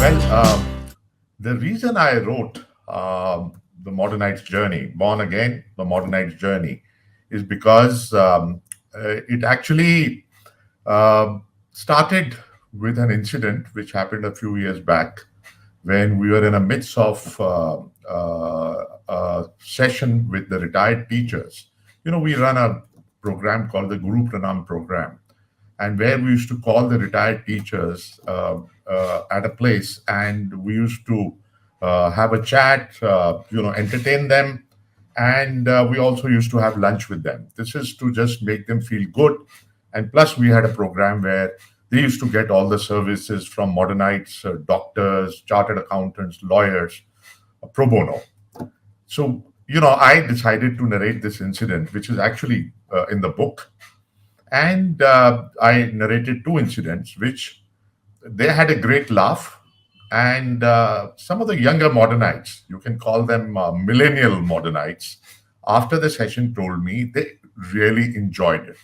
Well, the reason I wrote the Modernite's journey, Born Again, the Modernite's journey, is because it actually started with an incident which happened a few years back when we were in the midst of a session with the retired teachers. We run a program called the Guru Pranam program, and where we used to call the retired teachers at a place, and we used to have a chat, entertain them, and we also used to have lunch with them. This is to just make them feel good, and plus we had a program where they used to get all the services from Modernites, doctors, chartered accountants, lawyers, pro bono. So, I decided to narrate this incident, which is actually in the book. And I narrated two incidents, which they had a great laugh. And some of the younger Modernites, you can call them millennial Modernites, after the session told me they really enjoyed it.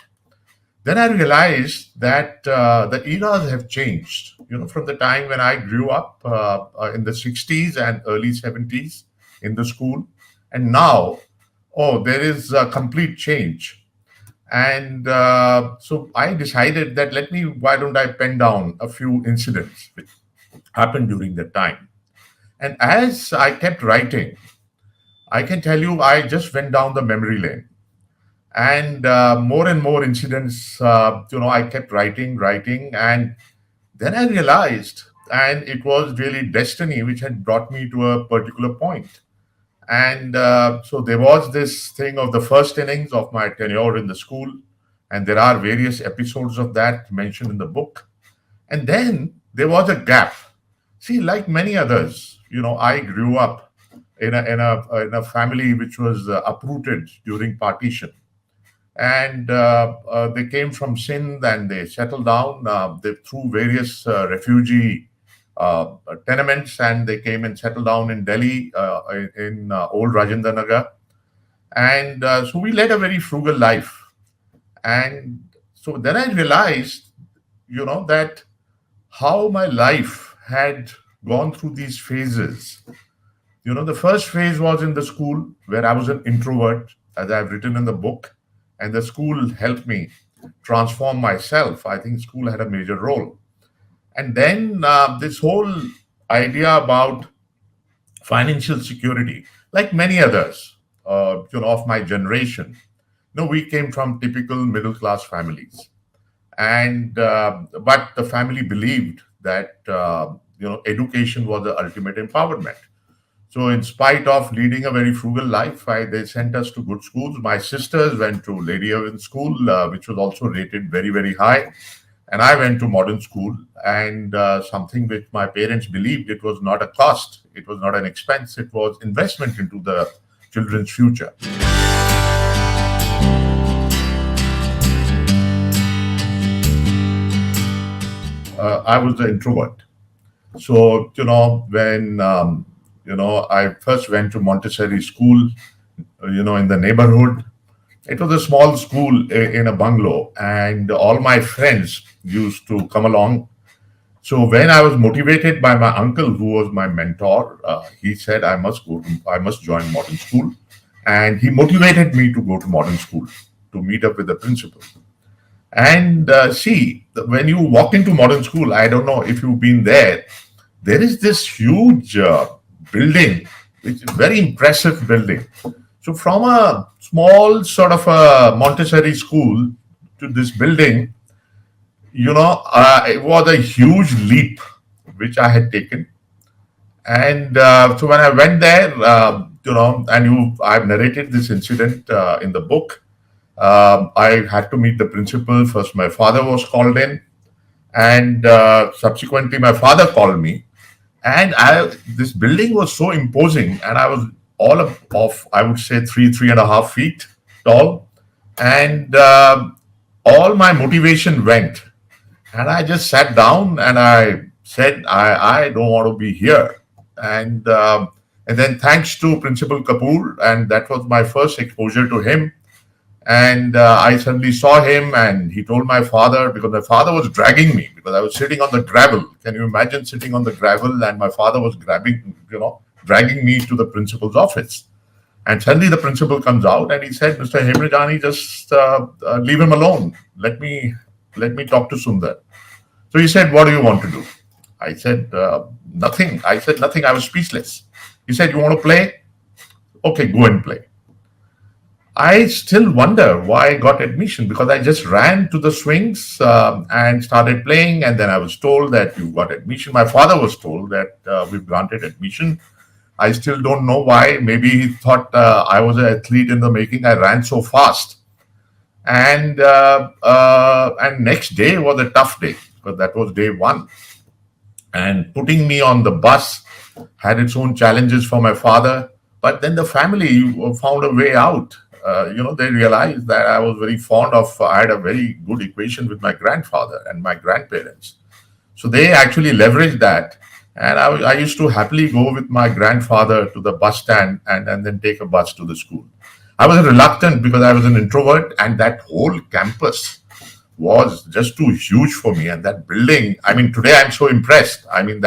Then I realized that the eras have changed. From the time when I grew up in the 60s and early 70s in the school, and now, oh, there is a complete change. And so I decided that why don't I pen down a few incidents which happened during that time. And as I kept writing, I can tell you, I just went down the memory lane, and more and more incidents. I kept writing, and then I realized, and it was really destiny which had brought me to a particular point. And so there was this thing of the first innings of my tenure in the school, and there are various episodes of that mentioned in the book. And then there was a gap. See, like many others, I grew up in a family which was uprooted during partition, and they came from Sindh and they settled down. They through various refugee tenements, and they came and settled down in Delhi, in old Rajendra Nagar. And so we led a very frugal life. And so then I realized, that how my life had gone through these phases. The first phase was in the school where I was an introvert, as I've written in the book, and the school helped me transform myself. I think school had a major role. And then this whole idea about financial security, like many others, of my generation. We came from typical middle class families, and but the family believed that education was the ultimate empowerment. So, in spite of leading a very frugal life, they sent us to good schools. My sisters went to Lady Irwin School, which was also rated very, very high. And I went to modern school, and something which my parents believed it was not a cost, it was not an expense, it was investment into the children's future. I was the introvert. So, when I first went to Montessori school, in the neighborhood. It was a small school in a bungalow, and all my friends used to come along. So when I was motivated by my uncle, who was my mentor, he said I must join modern school, and he motivated me to go to modern school to meet up with the principal. And see, when you walk into modern school, I don't know if you've been there. There is this huge building, which is very impressive building. So from a small sort of a Montessori school to this building, it was a huge leap which I had taken. And so when I went there, I've narrated this incident in the book. I had to meet the principal. First, my father was called in, and subsequently, my father called me. And this building was so imposing, and I was of I would say 3.5 feet tall, and all my motivation went. And I just sat down and I said, I don't want to be here. And then thanks to Principal Kapoor, and that was my first exposure to him. And I suddenly saw him, and he told my father, because my father was dragging me because I was sitting on the gravel. Can you imagine sitting on the gravel and my father was dragging me to the principal's office? And suddenly the principal comes out and he said, "Mr. Hemrajani, just leave him alone. Let me talk to Sundar." So he said, "What do you want to do?" I said, "Nothing." I said, "Nothing." I was speechless. He said, "You want to play? Okay, go and play." I still wonder why I got admission, because I just ran to the swings and started playing, and then I was told that you got admission. My father was told that we've granted admission. I still don't know why. Maybe he thought I was an athlete in the making. I ran so fast, and next day was a tough day because that was day one. And putting me on the bus had its own challenges for my father. But then the family found a way out. They realized that I had a very good equation with my grandfather and my grandparents. So they actually leveraged that. And I used to happily go with my grandfather to the bus stand and then take a bus to the school. I was reluctant because I was an introvert, and that whole campus was just too huge for me. And that building, I mean, today I'm so impressed. I mean,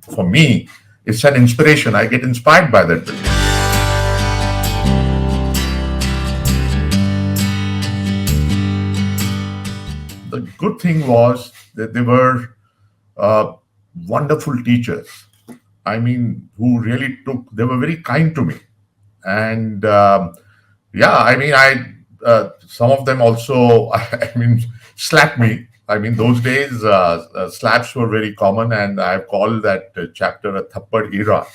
for me, it's an inspiration. I get inspired by that building. The good thing was that they were uh, wonderful teachers. I mean, they were very kind to me. And yeah, I mean, some of them also, I mean, slapped me. I mean, those days, slaps were very common, and I've called that chapter a Thappad era.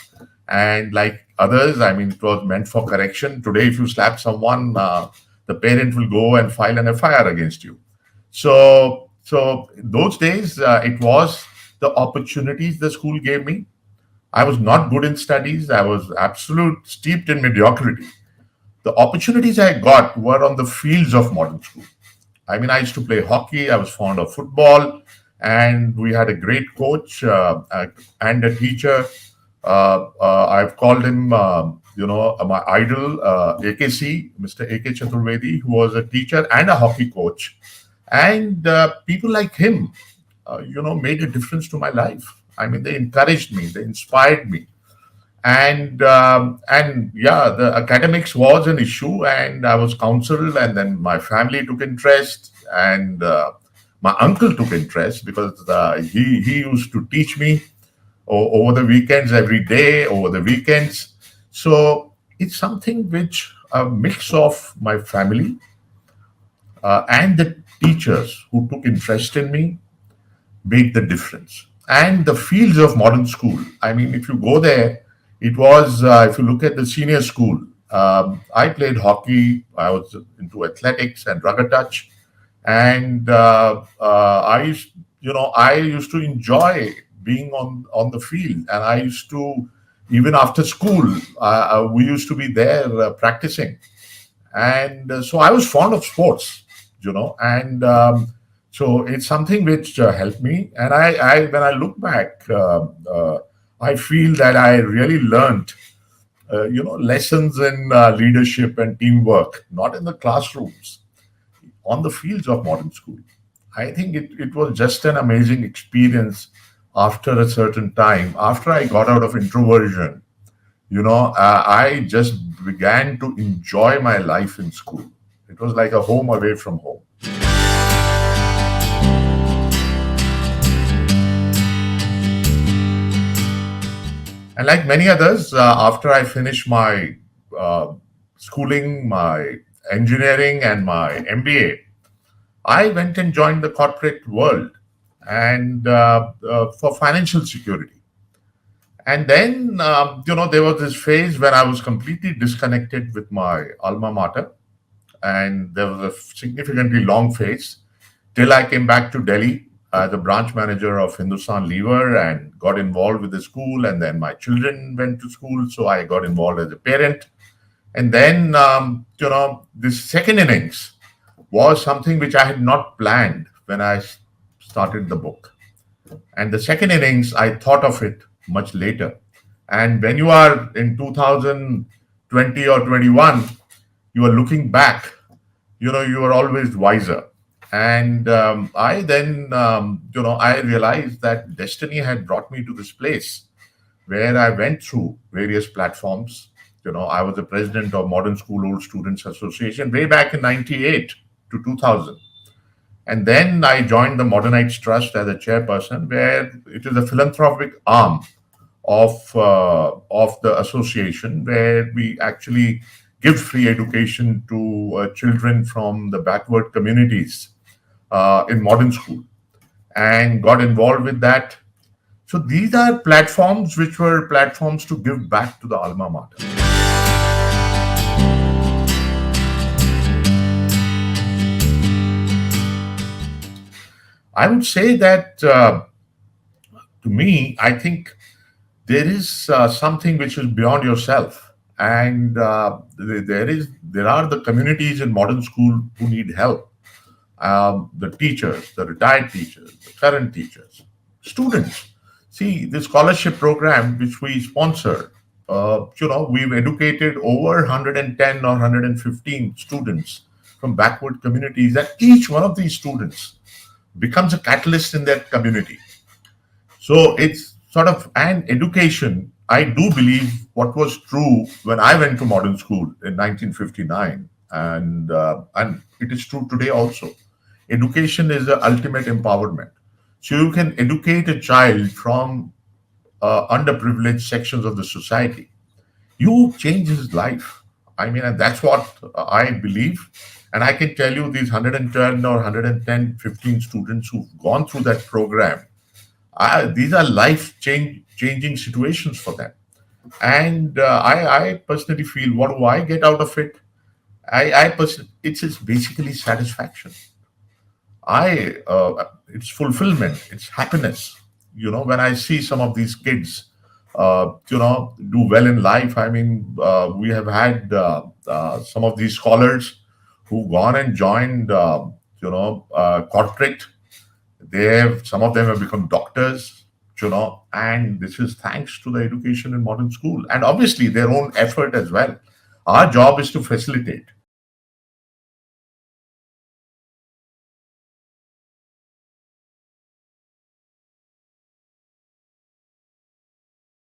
And like others, I mean, it was meant for correction. Today, if you slap someone, the parent will go and file an FIR against you. So those days, it was the opportunities the school gave me. I was not good in studies. I was absolute steeped in mediocrity. The opportunities I got were on the fields of modern school. I mean, I used to play hockey. I was fond of football, and we had a great coach and a teacher. I've called him, my idol, AKC, Mr. AK Chaturvedi, who was a teacher and a hockey coach. And people like him, made a difference to my life. I mean, they encouraged me, they inspired me, and yeah, the academics was an issue, and I was counseled, and then my family took interest, and my uncle took interest because he used to teach me over the weekends, every day over the weekends. So it's something which a mix of my family and the teachers who took interest in me made the difference. And the fields of modern school, I mean, if you go there, it was, if you look at the senior school, I played hockey, I was into athletics and rugger touch. And I used to enjoy being on the field. And I used to, even after school, we used to be there practicing. And so I was fond of sports, and so it's something which helped me. And when I look back, I feel that I really learned, lessons in leadership and teamwork, not in the classrooms, on the fields of modern school. I think it was just an amazing experience after a certain time. After I got out of introversion, I just began to enjoy my life in school. It was like a home away from home. And like many others, after I finished my uh, schooling, my engineering, and my MBA, I went and joined the corporate world and for financial security. And then, there was this phase when I was completely disconnected with my alma mater, and there was a significantly long phase till I came back to Delhi as a branch manager of Hindustan Lever and got involved with the school. And then my children went to school, so I got involved as a parent. And then, this second innings was something which I had not planned when I started the book. And the second innings, I thought of it much later. And when you are in 2020 or 21, you are looking back, you are always wiser. And I then, I realized that destiny had brought me to this place where I went through various platforms. I was the president of Modern School Old Students Association way back in 98 to 2000. And then I joined the Modernites Trust as a chairperson, where it is a philanthropic arm of the association, where we actually give free education to children from the backward communities in modern school, and got involved with that. So these are platforms which were platforms to give back to the alma mater. I would say that to me, I think there is something which is beyond yourself, and there are the communities in modern school who need help. The teachers, the retired teachers, the current teachers, students. See, the scholarship program which we sponsor, we've educated over 110 or 115 students from backward communities, and each one of these students becomes a catalyst in their community. So it's sort of an education. I do believe what was true when I went to modern school in 1959, and it is true today also. Education is the ultimate empowerment. So you can educate a child from underprivileged sections of the society. You change his life. I mean, and that's what I believe. And I can tell you these 110 or 110, 15 students who've gone through that program, these are changing situations for them. And I personally feel, what do I get out of it? It's basically satisfaction. It's fulfillment, it's happiness. When I see some of these kids, do well in life. I mean, we have had some of these scholars who've gone and joined, corporate. Some of them have become doctors, and this is thanks to the education in modern school, and obviously their own effort as well. Our job is to facilitate.